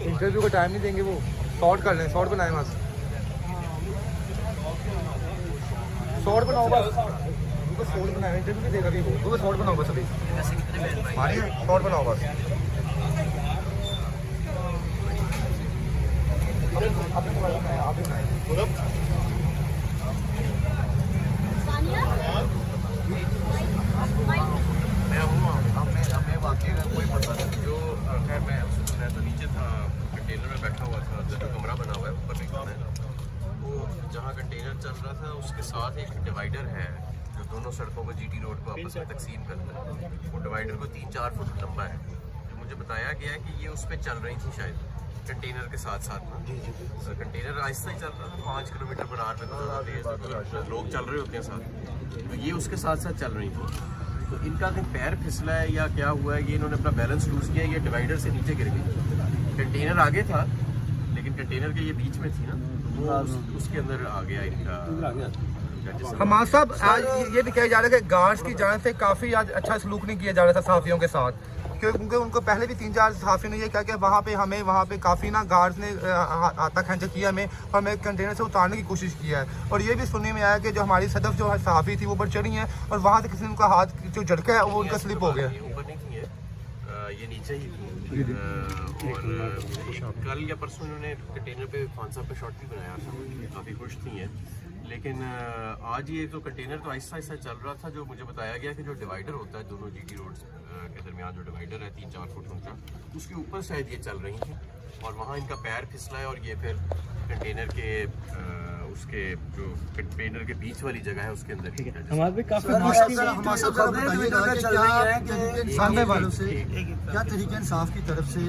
Interview का time नहीं देंगे, वो शॉर्ट कर लें, शॉर्ट बनाए बस, शॉर्ट बनाओ बस, उनको शॉर्ट बनाए, इंटरव्यू नहीं देगा अभी वो, शॉर्ट बनाओ बस अभी, मानिए शॉर्ट बनाओ बस। मैं हूँ, हमें वाकई का कोई पता नहीं, जो खैर मैं तो नीचे था, कंटेनर में बैठा हुआ था, जो कमरा बना हुआ है ऊपर निकलना है, वो जहाँ कंटेनर चल रहा था उसके साथ एक डिवाइडर है जो दोनों सड़कों को जीटी रोड को आपस में तकसीम करता है। वो डिवाइडर को 3-4 फुट लंबा है, जो मुझे बताया गया है कि ये उस पर चल रही थी शायद कंटेनर के साथ साथ में। कंटेनर आहिस्ता ही चल रहा था, 5 किलोमीटर पर आवर में, लोग चल रहे होते हैं साथ, तो ये उसके साथ साथ चल रही थी। तो इनका कहीं पैर फिसला है या क्या हुआ है, ये इन्होंने अपना बैलेंस लूज किया, ये डिवाइडर से नीचे गिर गई। कंटेनर आगे था लेकिन कंटेनर के ये बीच में थी ना, तो वो उसके अंदर आ गया इनका। हमारे साहब आज ये भी कहा जा रहा है कि गार्ड्स की जान से काफ़ी आज अच्छा सलूक नहीं किया जा रहा था सहाफ़ियों के साथ, क्योंकि उनको पहले भी 3-4 सहाफ़ियों ने ये कहा कि वहाँ पे काफ़ी ना गार्ड्स ने हाथा खींचा किया हमें, और हमें कंटेनर से उतारने की कोशिश किया है। और ये भी सुनने में आया कि जो हमारी सदफ जो सहाफ़ी थी वो ऊपर चढ़ी हैं और वहाँ से किसी ने उनका हाथ जो झटका है वो उनका स्लिप हो गया। ऊपर नहीं थी ये नीचे ही थी, और कल या परसों इन्होंने कंटेनर पे खान साहब पे शॉट भी बनाया था, काफ़ी खुश थी हैं। लेकिन आज ये तो कंटेनर तो आहिस्ता आहिस्ता चल रहा था, जो मुझे बताया गया कि जो डिवाइडर होता है दोनों जीटी रोड्स के दरमियान, जो डिवाइडर है 3-4 फुट ऊंचा, उसके ऊपर शायद ये चल रही थी और वहाँ इनका पैर फिसला है, और ये फिर कंटेनर के उसके जो कंटेनर के बीच वाली जगह है उसके अंदर ही हमारे भी काफी सामने वालों से क्या तरीके इंसाफ की तरफ से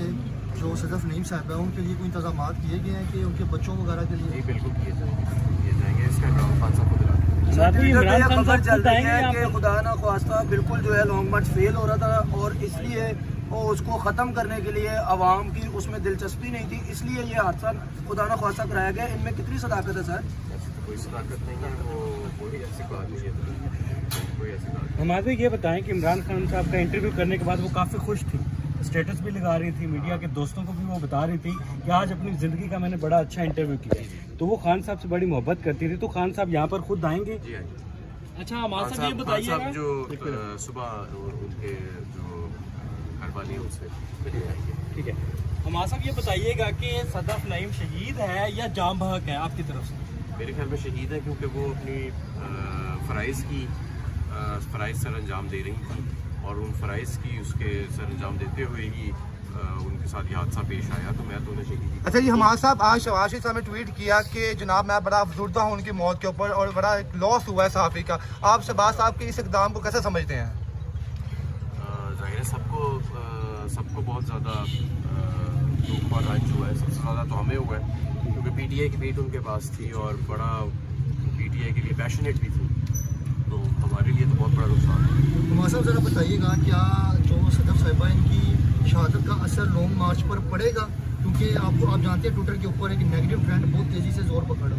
जो सदफ नईम साहब है उनके लिए कोई इंतजाम किए गए हैं कि उनके बच्चों वगैरह के लिए? बिल्कुल किए जाएंगे। इसका इमरान खान साहब को खबर चल रही है कि खुदा ना ख्वास्ता बिल्कुल जो है लॉन्ग मार्च फेल हो रहा था, और इसलिए वो उसको ख़त्म करने के लिए आवाम की उसमें दिलचस्पी नहीं थी, इसलिए ये हादसा खुदा ना ख्वास्ता कराया गया। इनमें कितनी सदाकत है सर? कोई सदाकत नहीं है, वो कोई ऐसी बात नहीं है, कोई ऐसी बात। हमारे ये बताएं कि इमरान खान साहब का इंटरव्यू करने के बाद वो काफ़ी खुश थी, स्टेटस भी लगा रही थी, मीडिया के दोस्तों को भी वो बता रही थी कि आज अपनी ज़िंदगी का मैंने बड़ा अच्छा इंटरव्यू किया। तो वो खान साहब से बड़ी मोहब्बत करती थी, तो खान साहब यहाँ पर खुद आएंगे? जी हाँ। अच्छा हमारे साहब ये बताइए जो सुबह उनके जो घर वाली उनसे मिले आएंगे। ठीक है, हमारे साहब ये बताइएगा कि सदफ नईम शहीद है या जाम बहक है आपकी तरफ से? मेरे ख्याल में शहीद है, क्योंकि वो अपनी फ़राइज़ सर अंजाम दे रही थी, और उन फ़राइज़ की उसके सर अंजाम देते हुए ही उनके साथ ये हादसा पेश आया, तो मैं तो उन्हें शहीद। अच्छा जी, हमारे साहब आज शवाशी साहब ने ट्वीट किया कि जनाब मैं बड़ा अफसुर्दा हूँ उनकी मौत के ऊपर, और बड़ा एक लॉस हुआ है सहाफ़ी का। आप शहबाज साहब के इस इक़दाम को कैसे समझते हैं? ज़ाहिर है सबको बहुत ज़्यादा दुख और रंज हुआ है, सबसे ज़्यादा तो हमें हुआ है, क्योंकि पीटीआई की बीट उनके पास थी और बड़ा पीटीआई के लिए पैशनेट भी थी, तो हमारे लिए तो बहुत बड़ा नुकसान है। हमारे साहब ज़रा बताइएगा क्या जो सदफ साहिबा इनकी शहादत का असर लॉन्ग मार्च पर पड़ेगा, क्योंकि आप जानते हैं ट्विटर के ऊपर एक नेगेटिव ट्रेंड बहुत तेज़ी से जोर पकड़ा।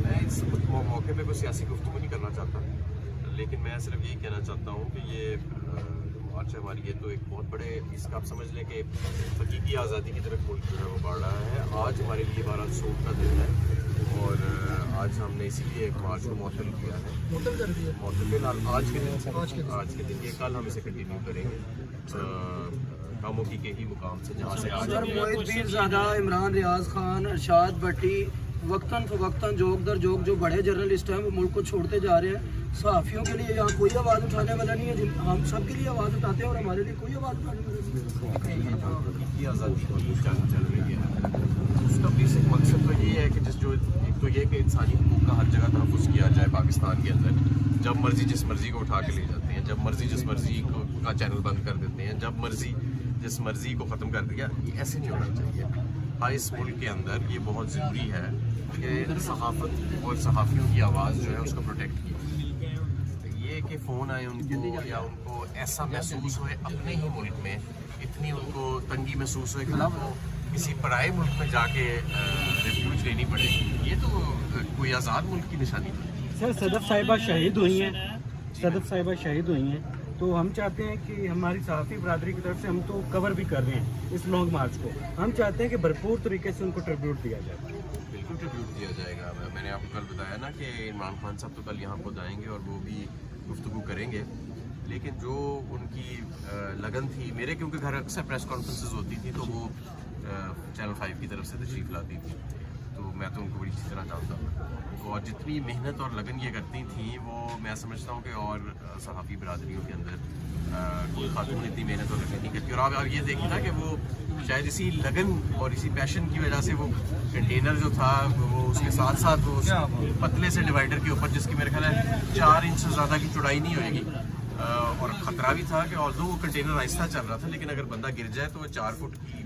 मैं इस मौके पे कोई सियासी गुफ्तगू नहीं करना चाहता, लेकिन मैं सिर्फ यही कहना चाहता हूँ कि ये मार्च है हमारी, ये तो एक बहुत बड़े इसका आप समझ लें कि हकीकी आज़ादी की तरफ मुल्क जो है वो बढ़ रहा है। आज हमारे लिए 12 सूट का दिन है, और आज हमने इसीलिए एक मार्च को मुअत्तल किया है, मुअत्तल कर दिया आज के दिन ये कल हम इसे कंटिन्यू करेंगे खामोशी के ही मुकाम से, जहाँ से आज मोहित पीरज़ादा, इमरान रियाज खान, अरशाद भट्टी वक्तन फवक्तन जोक दर जोक जो बड़े जर्नलिस्ट हैं वो मुल्क को छोड़ते जा रहे हैं। सहाफ़ियों के लिए यहाँ कोई आवाज़ उठाने वाला नहीं है, हम सब के लिए आवाज़ उठाते हैं और हमारे लिए कोई आवाज़ उठाने वाला नहीं है। आज़ादी की चल रही है, उसका बेसिक मकसद तो ये है कि एक तो ये कि इंसानी हकूक़ का हर जगह तहफ़्फ़ुज़ किया जाए पाकिस्तान के अंदर, जब मर्जी जिस मर्जी को उठा के ले जाते हैं, जब मर्जी जिस मर्जी को का चैनल बंद कर देते हैं, जब मर्जी जिस मर्जी को ख़त्म कर दिया। ये ऐसे नहीं होना चाहिए। हाँ, इस मुल्क के अंदर ये बहुत ज़रूरी है कि सहाफ़त और सहाफ़ियों की आवाज़ जो है उसको प्रोटेक्ट की। ये कि फ़ोन आए उनको या उनको ऐसा महसूस होए अपने ही मुल्क में, इतनी उनको तंगी महसूस होए कि वो किसी पराए मुल्क में जाके रिफ्यूज लेनी पड़ेगी, ये तो कोई आज़ाद मुल्क की निशानी नहीं। सर सदफ साहिबा शहीद हुई हैं, सदफ साहिबा शहीद हुई हैं, तो हम चाहते हैं कि हमारी सहाफ़ी बरादरी की तरफ से हम तो कवर भी कर रहे हैं इस लॉन्ग मार्च को, हम चाहते हैं कि भरपूर तरीके से उनको ट्रिब्यूट दिया जाए। बिल्कुल ट्रिब्यूट दिया जाएगा। मैंने आपको कल बताया ना कि इमरान खान साहब तो कल यहाँ खुद आएंगे और वो भी गुफ्तगू करेंगे, लेकिन जो उनकी लगन थी, मेरे क्योंकि घर अक्सर प्रेस कॉन्फ्रेंसेस होती थी तो वो चैनल 5 की तरफ से तशरीफ़ लाती थी, तो मैं तो उनको बड़ी अच्छी तरह जानता हूँ। और जितनी मेहनत और लगन ये करती थी वो मैं समझता हूँ कि और सहाफ़ी बरादरियों के अंदर कोई खातून इतनी मेहनत और लगन नहीं करती। और आप ये देखिए ना कि वो शायद इसी लगन और इसी पैशन की वजह से वो कंटेनर जो था वो उसके साथ साथ वो उस पतले से डिवाइडर के ऊपर, जिसकी मेरे ख्याल है 4 इंच से ज़्यादा की चौड़ाई नहीं होएगी, और ख़तरा भी था कि ऑल्दो वो कंटेनर आहिस्ता चल रहा था, लेकिन अगर बंदा गिर जाए तो वो 4 फुट की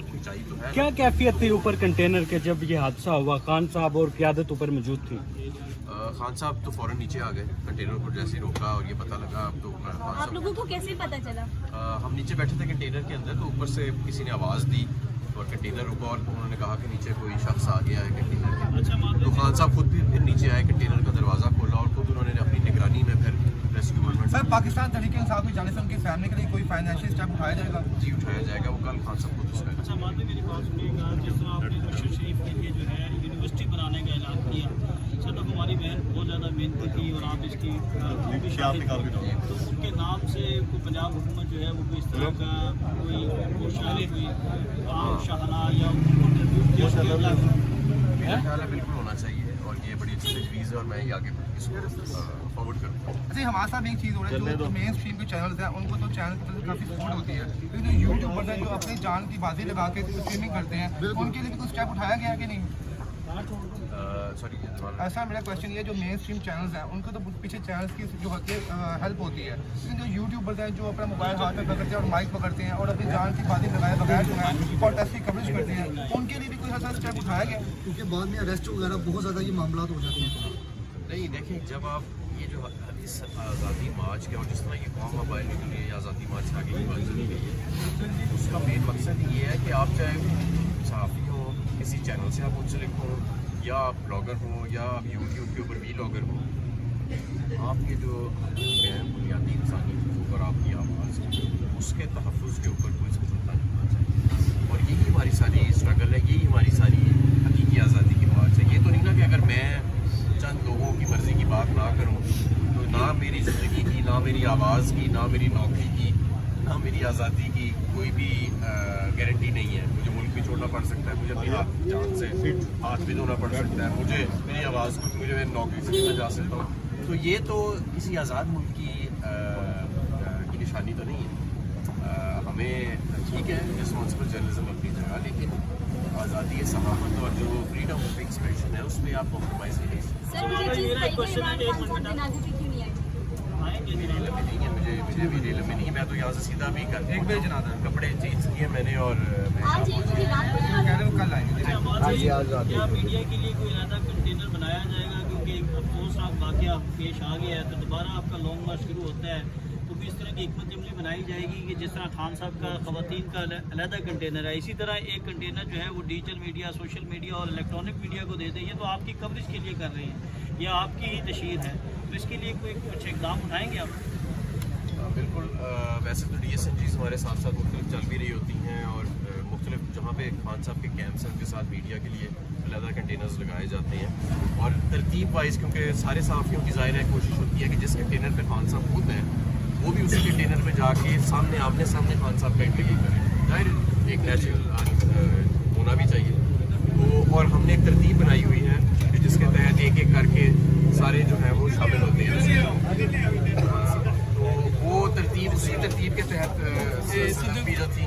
ऊंचाई तो है। क्या कैफियत थी ऊपर कंटेनर के जब ये हादसा हुआ? खान साहब और क़यादत ऊपर मौजूद थी। खान साहब तो फौरन नीचे आ गए, कंटेनर को जैसे ही रोका और ये पता लगा तो आप लोगों को कैसे पता चला? हम नीचे बैठे थे कंटेनर के अंदर, तो ऊपर से किसी ने आवाज़ दी और कंटेनर रुका और उन्होंने कहा कि नीचे कोई शख्स आ गया है कंटेनर के। तो खान साहब खुद भी फिर नीचे आए, कंटेनर का दरवाज़ा खोला और खुद उन्होंने अपनी निगरानी में फिर rescue government. Sir, Pakistan Tehreek Insaf की जाने से उनकी फैमिली के लिए कोई फाइनेंशियल स्टेप उठाया जाएगा? जी उठाया जाएगा, वो कल खान साहब खुद उसका। अच्छा मालूम मेरी बात सुनिएगा, जिस तरह आपने नवाज शरीफ के लिए जो है यूनिवर्सिटी बनाने का ऐलान किया, चलो हमारी बहन बहुत ज़्यादा मेहनत की और आप इसकी तो उनके नाम से कोई पंजाब हुकूमत जो है वो कोई इस तरह का कोई शाहना या मेरा ख्याल है बिल्कुल होना चाहिए और ये बड़ी अच्छी तजवीज़ है और मैं ये आगे इसको फॉरवर्ड करूँगा। अच्छा, हमारे साथ एक चीज़ हो रही है, जो मेन स्ट्रीम के चैनल्स हैं उनको तो चैनल की तरफ से काफ़ी सपोर्ट होती है, लेकिन जो यूट्यूबर्स हैं जो अपनी जान की बाजी लगा के स्ट्रीमिंग करते हैं, उनके लिए भी कोई स्टेप उठाया गया है कि नहीं? सॉरी, ऐसा मेरा क्वेश्चन ये, जो मेन स्ट्रीम चैनल्स हैं उनको तो पीछे चैनल्स की जो हेल्प होती है, लेकिन जो यूट्यूबर्स हैं जो अपना मोबाइल हाथ में पकड़ते हैं और माइक पकड़ते हैं और अपनी जान की बातें लगाए बगैर जो है कॉन्टेस्ट की कवरेज करते हैं, उनके लिए भी कोई ऐसा स्टेप उठाया गया? क्योंकि बाद में अरेस्ट वगैरह बहुत ज़्यादा ये मामला हो जाते हैं। नहीं देखिए, जब आप ये जो इस आज़ादी मार्च के और जिस तरह ये कौम मोबाइल निकली है, आज़ादी मार्च आगे की बात चली गई है, उसका मेन मकसद ये है कि आप चाहे सहाफ़ी हो, किसी चैनल से आप मुंसलिक हो या आप ब्लॉगर हो या आप यूट्यूब के ऊपर व्लॉगर हो, आपके जो हकूक़ हैं, बुनियादी इंसानी हकूक़ और आपकी आवाज़ उसके तहफ़्फ़ुज़ के ऊपर कोई समझौता नहीं होना चाहिए। और यही हमारी सारी स्ट्रगल है, यही हमारी सारी हकीकी आज़ादी की मार्च है। ये तो नहीं ना कि अगर मैं चंद लोगों की मर्ज़ी की बात ना करूं तो ना मेरी ज़िंदगी की, ना मेरी आवाज़ की, ना मेरी नौकरी की, ना मेरी आज़ादी की कोई भी गारंटी नहीं है। मुझे मुल्क भी छोड़ना पड़ सकता है, मुझे अपनी जान से हाथ भी धोना पड़ सकता है, मुझे मेरी आवाज़ को मुझे नौकरी से निकल जा सकता हूँ। तो ये तो किसी आज़ाद मुल्क की निशानी तो नहीं है। हमें ठीक है रिस्पॉन्सिबल जर्नलिज्म अपनी जगह, लेकिन आज़ादी सहाफ़त और जो फ्रीडम ऑफ एक्सप्रेशन है उसमें आप कॉम्प्रोमाइज़ नहीं कर सकते। सर, मुझे चीज़ सही कि इमरान खान साहब जनाजे पे क्यों नहीं आए? रेल में नहीं है, मुझे भी रेल में नहीं है। मैं तो यहाँ से सीधा भी कपड़े चेंज किए मैंने और आज एक बजे रात को कह रहे हो कल आएंगे। क्या मीडिया के लिए कोई अलग कंटेनर बनाया जाएगा? क्योंकि एक अफसोसनाक वाक़या पेश आ गया है, तो दोबारा आपका लॉन्ग मार्च शुरू होता है, तो भी इस तरह की हिकमत अमली बनाई जाएगी कि जिस तरह खान साहब का ख़वातीन का अलहदा कंटेनर है, इसी तरह एक कंटेनर जो है वो डिजिटल मीडिया, सोशल मीडिया और इलेक्ट्रॉनिक मीडिया को दे दें। ये तो आपकी कवरेज के लिए कर रहे हैं, यह आपकी ही तशहीर है, तो इसके लिए कोई कुछ इकदाम उठाएंगे आप? बिल्कुल। वैसे तो DSNGs हमारे साथ साथ मुख्तलिफ चल भी रही होती हैं और मुख्तलिफ जहाँ पे खान साहब के कैंप्स हैं उनके साथ मीडिया के लिए अलग कंटेनर्स लगाए जाते हैं और तरतीब वाइज, क्योंकि सारे सहाफ़ियों की ज़ाहिर है कोशिश होती है कि जिस कंटेनर पे खान साहब खुद हैं वो भी उसी कंटेनर में जाके सामने आमने सामने खान साहब का इंटरव्यू करें। जाहिर एक नेचुरल होना भी चाहिए। तो और हमने एक तरतीब बनाई हुई है कि जिसके तहत एक एक करके सारे जो हैं वो शामिल होते हैं। तो वो तरतीब, उसी तरतीब के तहत जो थी